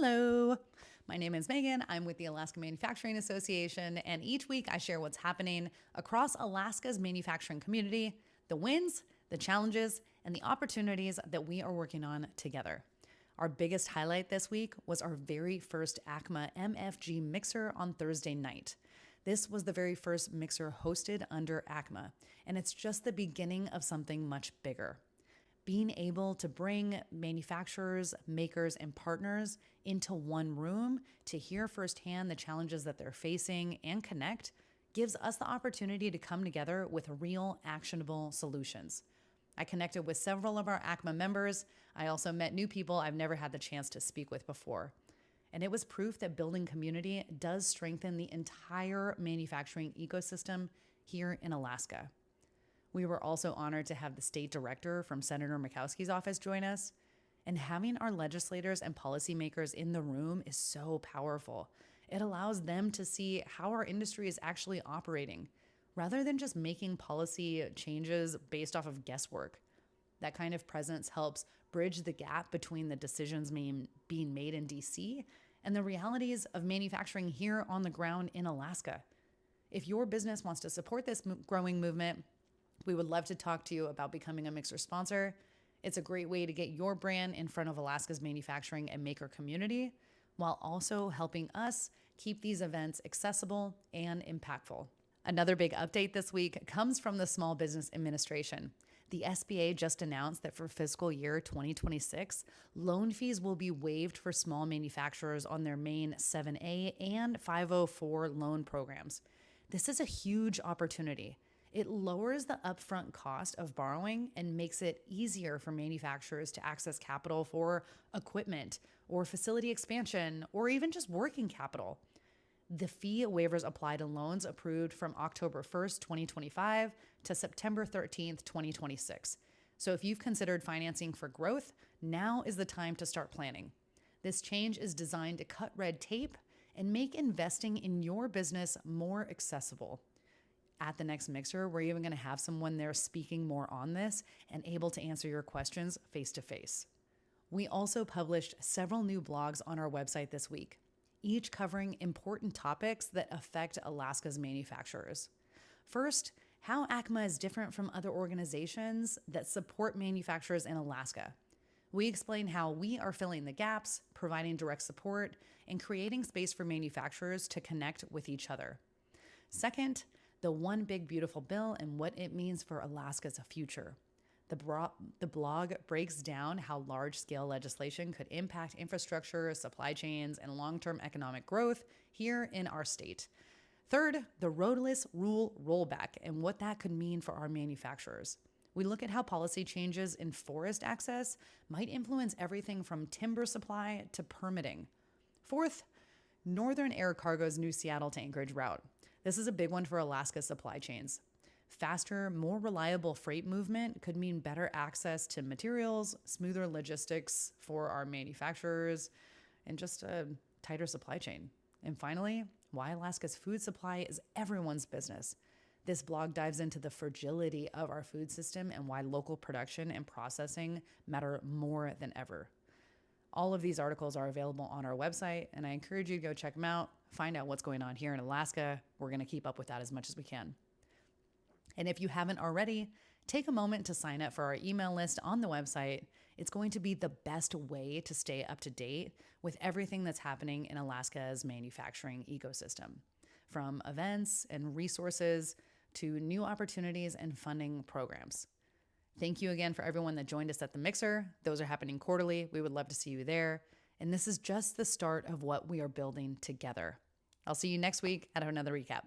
Hello, my name is Megan. I'm with the Alaska Manufacturing Association, and each week I share what's happening across Alaska's manufacturing community, the wins, the challenges, and the opportunities that we are working on together. Our biggest highlight this week was our very first AKMA MFG Mixer on Thursday night. This was the very first mixer hosted under AKMA, and it's just the beginning of something much bigger. Being able to bring manufacturers, makers, and partners into one room to hear firsthand the challenges that they're facing and connect gives us the opportunity to come together with real, actionable solutions. I connected with several of our AKMA members. I also met new people I've never had the chance to speak with before. And it was proof that building community does strengthen the entire manufacturing ecosystem here in Alaska. We were also honored to have the state director from Senator Murkowski's office join us. And having our legislators and policymakers in the room is so powerful. It allows them to see how our industry is actually operating, rather than just making policy changes based off of guesswork. That kind of presence helps bridge the gap between the decisions being made in DC and the realities of manufacturing here on the ground in Alaska. If your business wants to support this growing movement, we would love to talk to you about becoming a Mixer sponsor. It's a great way to get your brand in front of Alaska's manufacturing and maker community, while also helping us keep these events accessible and impactful. Another big update this week comes from the Small Business Administration. The SBA just announced that for fiscal year 2026, loan fees will be waived for small manufacturers on their main 7A and 504 loan programs. This is a huge opportunity. It lowers the upfront cost of borrowing and makes it easier for manufacturers to access capital for equipment or facility expansion or even just working capital. The fee waivers apply to loans approved from October 1st, 2025 to September 13th, 2026. So if you've considered financing for growth, now is the time to start planning. This change is designed to cut red tape and make investing in your business more accessible. At the next Mixer, we're even going to have someone there speaking more on this and able to answer your questions face to face. We also published several new blogs on our website this week, each covering important topics that affect Alaska's manufacturers. First, how AKMA is different from other organizations that support manufacturers in Alaska. We explain how we are filling the gaps, providing direct support, and creating space for manufacturers to connect with each other. Second, the One Big Beautiful Bill and what it means for Alaska's future. The blog breaks down how large-scale legislation could impact infrastructure, supply chains, and long-term economic growth here in our state. Third, the Roadless Rule rollback and what that could mean for our manufacturers. We look at how policy changes in forest access might influence everything from timber supply to permitting. Fourth, Northern Air Cargo's new Seattle to Anchorage route. This is a big one for Alaska's supply chains. Faster, more reliable freight movement could mean better access to materials, smoother logistics for our manufacturers, and just a tighter supply chain. And finally, why Alaska's food supply is everyone's business. This blog dives into the fragility of our food system and why local production and processing matter more than ever. All of these articles are available on our website, and I encourage you to go check them out, find out what's going on here in Alaska. We're going to keep up with that as much as we can. And if you haven't already, take a moment to sign up for our email list on the website. It's going to be the best way to stay up to date with everything that's happening in Alaska's manufacturing ecosystem, from events and resources to new opportunities and funding programs. Thank you again for everyone that joined us at the Mixer. Those are happening quarterly. We would love to see you there. And this is just the start of what we are building together. I'll see you next week at another recap.